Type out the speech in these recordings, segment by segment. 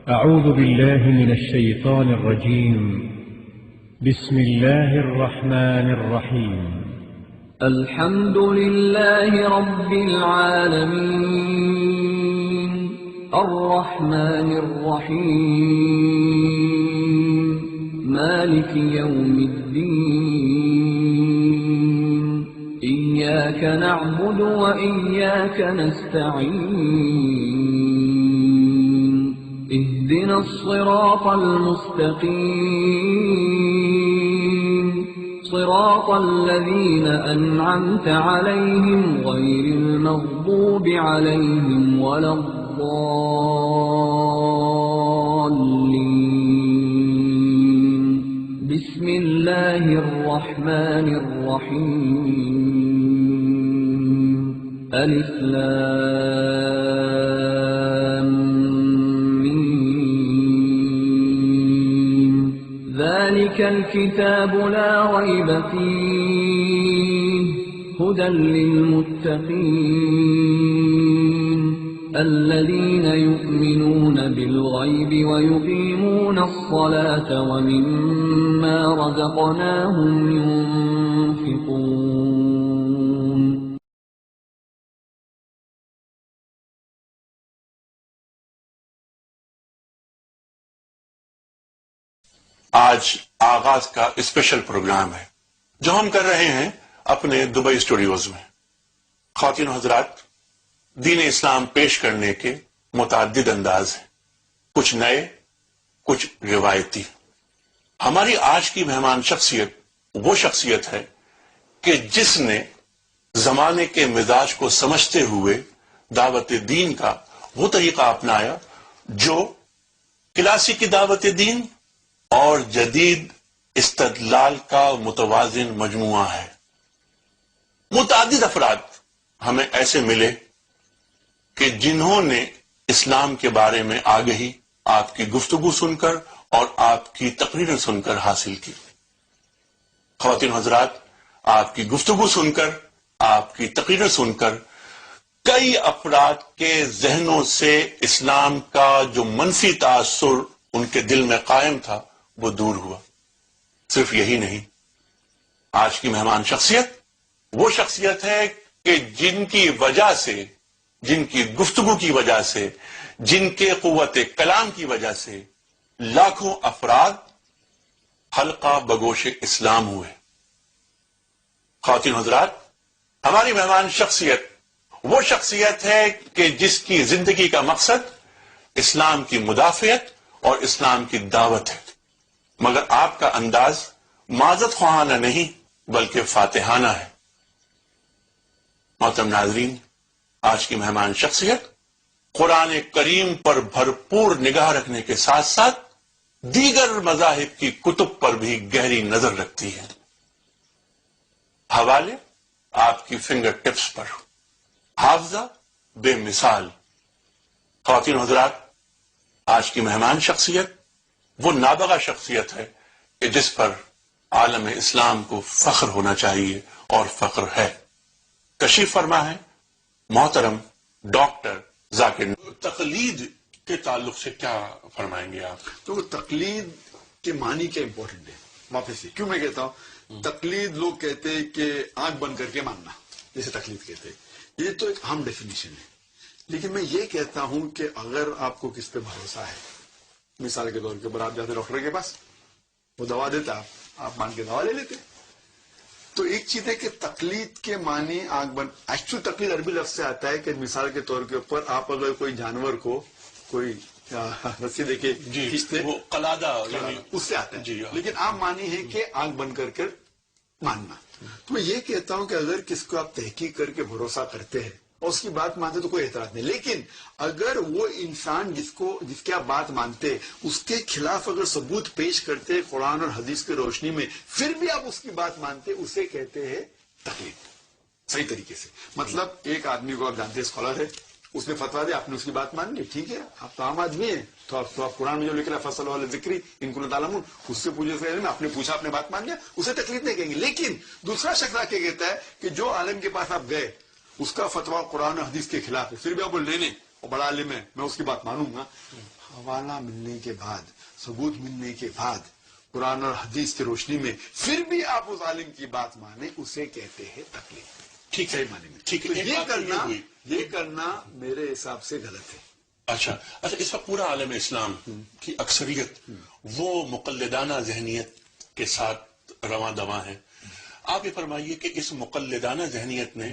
أعوذ بالله من الشيطان الرجيم. بسم الله الرحمن الرحيم. الحمد لله رب العالمين الرحمن الرحيم مالك يوم الدين إياك نعبد وإياك نستعين اهدنا الصراط المستقيم صراط الذين أنعمت عليهم غير المغضوب عليهم ولا الضالين بسم الله الرحمن الرحيم ألف لام ميم ذلك الكتاب لا ريب فيه هدى للمتقين الذين يؤمنون بالغيب ويقيمون الصلاة ومما رزقناهم ينفقون. آج آغاز کا اسپیشل پروگرام ہے جو ہم کر رہے ہیں اپنے دبئی اسٹوڈیوز میں. خواتین و حضرات، دین اسلام پیش کرنے کے متعدد انداز ہیں، کچھ نئے، کچھ روایتی. ہماری آج کی مہمان شخصیت وہ شخصیت ہے کہ جس نے زمانے کے مزاج کو سمجھتے ہوئے دعوت دین کا وہ طریقہ اپنایا جو کلاسیکی دعوت دین اور جدید استدلال کا متوازن مجموعہ ہے. متعدد افراد ہمیں ایسے ملے کہ جنہوں نے اسلام کے بارے میں آگہی آپ کی گفتگو سن کر اور آپ کی تقریر سن کر حاصل کی. خواتین و حضرات، آپ کی گفتگو سن کر، آپ کی تقریر سن کر کئی افراد کے ذہنوں سے اسلام کا جو منفی تاثر ان کے دل میں قائم تھا وہ دور ہوا. صرف یہی نہیں، آج کی مہمان شخصیت وہ شخصیت ہے کہ جن کی وجہ سے، جن کی گفتگو کی وجہ سے، جن کے قوت کلام کی وجہ سے لاکھوں افراد حلقہ بگوش اسلام ہوئے. خواتین حضرات، ہماری مہمان شخصیت وہ شخصیت ہے کہ جس کی زندگی کا مقصد اسلام کی مدافعت اور اسلام کی دعوت ہے، مگر آپ کا انداز معذرت خواہانہ نہیں بلکہ فاتحانہ ہے. محترم ناظرین، آج کی مہمان شخصیت قرآن کریم پر بھرپور نگاہ رکھنے کے ساتھ ساتھ دیگر مذاہب کی کتب پر بھی گہری نظر رکھتی ہے. حوالے آپ کی فنگر ٹپس پر، حافظہ بے مثال. خواتین حضرات، آج کی مہمان شخصیت وہ نابغہ شخصیت ہے کہ جس پر عالم اسلام کو فخر ہونا چاہیے اور فخر ہے. تشریف فرما ہے محترم ڈاکٹر ذاکر. تقلید کے تعلق سے کیا فرمائیں گے آپ؟ تو تقلید کے معنی کیا امپورٹنٹ ہے واپس سے کیوں میں کہتا ہوں تقلید لوگ کہتے ہیں کہ آنکھ بند کر کے ماننا، جیسے تقلید کہتے ہیں، یہ تو ایک اہم ڈیفینیشن ہے. لیکن میں یہ کہتا ہوں کہ اگر آپ کو کس پہ بھروسہ ہے، مثال کے طور پر آپ جاتے ڈاکٹر کے پاس، وہ دوا دیتا، آپ مان کے دوا لے لیتے. تو ایک چیز ہے کہ تقلید کے معنی آنکھ بند. ایکچوئل تقلید عربی لفظ سے آتا ہے کہ مثال کے طور کے اوپر آپ اگر کوئی جانور کو کوئی رسی دے کے کھینچتے، وہ قلادہ اس سے آتا ہے. لیکن عام معنی ہے کہ آنکھ بند کر کر ماننا. تو میں یہ کہتا ہوں کہ اگر کس کو آپ تحقیق کر کے بھروسہ کرتے ہیں اور اس کی بات مانتے تو کوئی اعتراض نہیں، لیکن اگر وہ انسان جس کی آپ بات مانتے اس کے خلاف اگر ثبوت پیش کرتے قرآن اور حدیث کی روشنی میں پھر بھی آپ اس کی بات مانتے، اسے کہتے ہیں تقلید. صحیح طریقے سے مطلب ایک آدمی کو آپ جانتے ہیں، اسکالر ہے، اس نے فتوا دیا، آپ نے اس کی بات مان لی، ٹھیک ہے، آپ تو عام آدمی ہیں، تو آپ قرآن میں جو لکھ رہا ہے فصل والے ذکری ان کو تعلمون، اس سے پوچھے آپ نے پوچھا، آپ نے بات مان لیا، اسے تقلید نہیں کہیں گے. لیکن دوسرا شخص آ کے کہتا ہے کہ جو عالم کے پاس آپ گئے اس کا فتوا قرآن و حدیث کے خلاف ہے، پھر بھی آپ بول لینے اور بڑا عالم ہے میں اس کی بات مانوں گا، حوالہ ملنے کے بعد، ثبوت ملنے کے بعد، قرآن اور حدیث کی روشنی میں پھر بھی آپ اس عالم کی بات مانیں، اسے کہتے ہیں تقلید. ٹھیک ہے معنی میں. ٹھیک تو ہے. یہ کرنا میرے حساب سے غلط ہے. اچھا اس وقت پورا عالم اسلام کی اکثریت وہ مقلدانہ ذہنیت کے ساتھ رواں دواں ہے. آپ یہ فرمائیے کہ اس مقلدانہ ذہنیت نے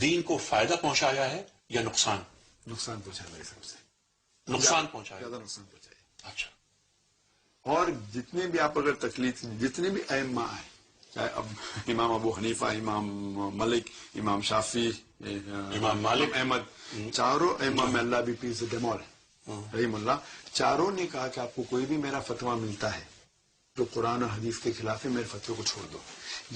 دین کو فائدہ پہنچایا ہے یا نقصان؟ نقصان پہنچا میرے حساب سے. نقصان پہنچایا. زیادہ نقصان پہنچایا. اچھا. اور جتنے بھی آپ اگر تکلیف، جتنے بھی ائمہ ہیں، چاہے اب امام ابو حنیفہ، امام ملک، امام شافعی، امام مالک، احمد، چاروں ائمہ میں اللہ بھی پیس دم رحیم اللہ، چاروں نے کہا کہ آپ کو کوئی بھی میرا فتویٰ ملتا ہے جو قرآن اور حدیث کے خلاف ہے، میرے فتوے کو چھوڑ دو.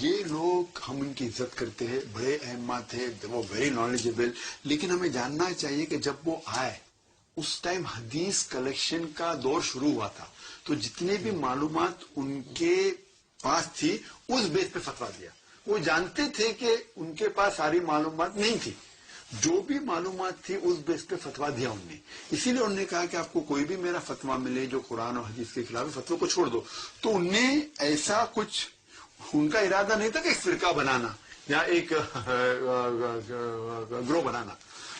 یہ لوگ، ہم ان کی عزت کرتے ہیں، بڑے ائمہ تھے، وہ ویری نالجبل، لیکن ہمیں جاننا چاہیے کہ جب وہ آئے اس ٹائم حدیث کلیکشن کا دور شروع ہوا تھا، تو جتنے بھی معلومات ان کے پاس تھی اس بیس پہ فتویٰ دیا. وہ جانتے تھے کہ ان کے پاس ساری معلومات نہیں تھی، جو بھی معلومات تھی اس بیس پہ فتویٰ دیا انہوں نے. اسی لیے انہوں نے کہا کہ آپ کو کوئی بھی میرا فتویٰ ملے جو قرآن اور حدیث کے خلاف ہے، فتوے کو چھوڑ دو. تو انہوں نے ایسا کچھ، ان کا ارادہ نہیں تھا کہ ایک فرقہ بنانا یا ایک گروہ بنانا،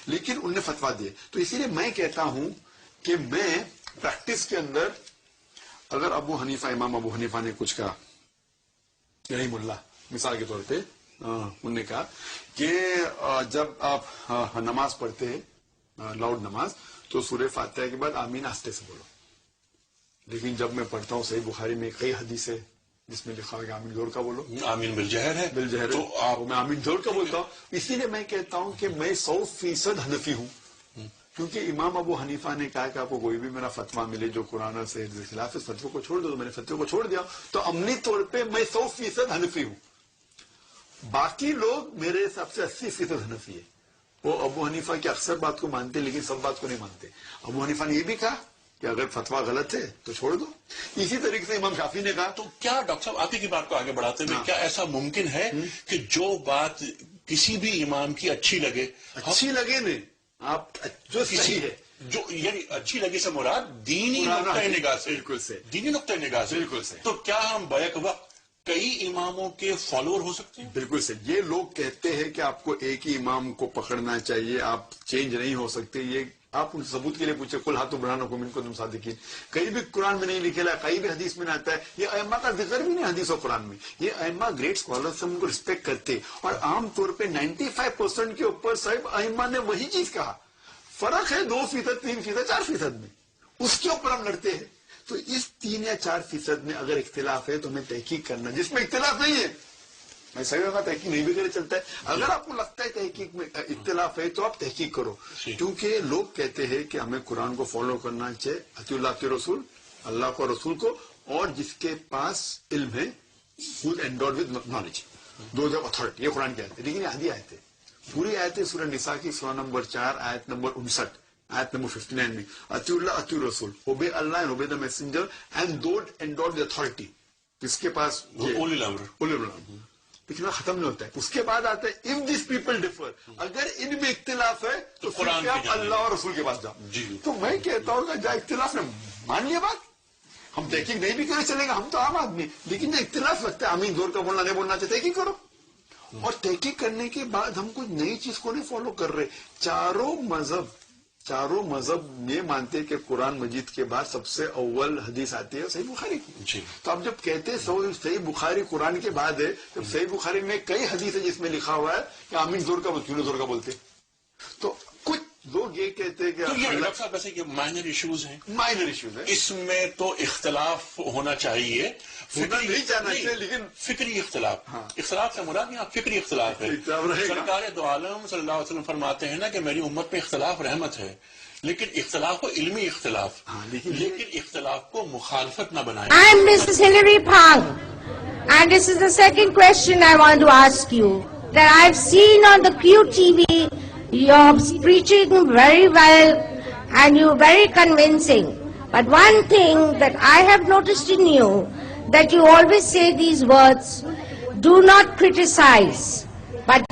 لیکن انہوں نے فتویٰ دیے. تو اسی لیے میں کہتا ہوں کہ میں پریکٹس کے اندر اگر ابو حنیفہ، امام ابو حنیفہ نے کچھ کہا، رحیم اللہ، مثال کے طور پہ انہوں نے کہا کہ جب آپ نماز پڑھتے ہیں لاؤڈ نماز تو سورہ فاتحہ کے بعد آمین آہستہ سے بولو، لیکن جب میں پڑھتا ہوں صحیح بخاری میں کئی حدیث ہے جس میں لکھا ہے کہ آمین زور کا بولو، آمین بالجہر ہے، بالجہر، تو میں آمین زور کا بولتا ہوں. اسی لیے میں کہتا ہوں کہ میں 100% حنفی ہوں، کیونکہ امام ابو حنیفہ نے کہا کہ آپ کو کوئی بھی میرا فتویٰ ملے جو قرآن اور حدیث کے خلاف ہے، فتوے کو چھوڑ دو. تو میں نے فتوے کو چھوڑ دیا. تو عملی طور پہ میں 100% حنفی ہوں. باقی لوگ میرے حساب سے 80% حنفی ہے. وہ ابو حنیفہ کی اکثر بات کو مانتے لیکن سب بات کو نہیں مانتے. ابو حنیفہ نے یہ بھی کہا کہ اگر فتویٰ غلط ہے تو چھوڑ دو. اسی طریقے سے امام شافعی نے کہا. تو کیا ڈاکٹر صاحب آپ کی بات کو آگے بڑھاتے ہوئے کیا ایسا ممکن ہے کہ جو بات کسی بھی امام کی اچھی لگے نہیں، آپ جو صحیح ہے، جو یعنی اچھی لگی سے مراد دینی نقطۂ نگاہ سے، بالکل سے، دینی نقطۂ نگاہ سے، بالکل سے، تو کیا ہم بیک وقت کئی اماموں کے فالوور ہو سکتے ہیں؟ بالکل سے. یہ لوگ کہتے ہیں کہ آپ کو ایک ہی امام کو پکڑنا چاہیے، آپ چینج نہیں ہو سکتے. یہ آپ ان ثبوت کے لیے پوچھے، قل ہاتھوں بڑھانا کو من کو تم صادقین، کہیں بھی قرآن میں نہیں لکھا ہے، کہیں بھی حدیث میں نہیں آتا ہے. یہ ائمہ کا ذکر بھی نہیں حدیث اور قرآن میں. یہ ائمہ گریٹ اسکالرس ہم ان کو رسپیکٹ کرتے، اور عام طور پہ 95% کے اوپر صاحب ائمہ نے وہی چیز کہا. فرق ہے 2%، 3%، 4% میں، اس کے اوپر ہم لڑتے ہیں. تو اس 3 یا 4% میں اگر اختلاف ہے تو ہمیں تحقیق کرنا. جس میں اختلاف نہیں ہے میں صحیح ہوگا تحقیق نہیں بھی کرے چلتا ہے. اگر آپ کو لگتا ہے تحقیق میں اختلاف ہے تو آپ تحقیق کرو، کیونکہ لوگ کہتے ہیں کہ ہمیں قرآن کو فالو کرنا چاہیے، اطیعوا اللہ کے رسول، اللہ کو رسول کو، اور جس کے پاس علم ہے endowed with knowledge، those have authority. یہ قرآن کی آیت ہے، لیکن یہ آدھی آیت ہے. پوری آیت ہے سورہ نساء کی، سورہ نمبر 4 آیت نمبر 59، آیت نمبر 59 میں اطیعوا اللہ اطیعوا رسول، obey Allah and obey the messenger and those endowed with authority. جس کے پاس اولی الامر، لیکن ختم نہیں ہوتا ہے. اس کے بعد آتا ہے if these people differ، اگر ان میں اختلاف ہے تو پھر آپ اللہ اور رسول کے پاس جاؤ. تو میں کہتا ہوں کہ جہاں اختلاف نے مان لیا بات، ہم تحقیق نہیں بھی کرے چلے گا، ہم تو عام آدمی، لیکن جب اختلاف لگتا ہے آمین زور کا بولنا نہیں بولنا چاہتے، تحقیق کرو. اور تحقیق کرنے کے بعد ہم کوئی نئی چیز کو نہیں فالو کر رہے. چاروں مذہب یہ مانتے کہ قرآن مجید کے بعد سب سے اول حدیث آتی ہے صحیح بخاری کی. تو آپ جب کہتے ہیں صحیح بخاری قرآن کے بعد ہے، جب صحیح بخاری میں کئی حدیث ہے جس میں لکھا ہوا ہے کہ آمین زور کا بولتے، زور کا بولتے. تو کچھ لوگ یہ کہتے ہیں کہ ڈاکٹر صاحب ویسے یہ مائنر ایشوز ہیں، مائنر ایشوز ہیں، اس میں تو اختلاف ہونا چاہیے، نہیں جانا چاہیے، لیکن فکری اختلاف، اختلاف سے مراد یہاں فکری اختلاف ہے. سرکار دو عالم صلی اللہ علیہ وسلم فرماتے ہیں نا کہ میری امت پہ اختلاف رحمت ہے، لیکن اختلاف کو علمی اختلاف، لیکن اختلاف کو مخالفت نہ بنائیں. I am Mrs. Hilary Phang, and this is the second question I want to ask you. That I have seen on the QTV, you're preaching very well and you're very convincing. But one thing that I have noticed in you, that you always say these words, do not criticize, but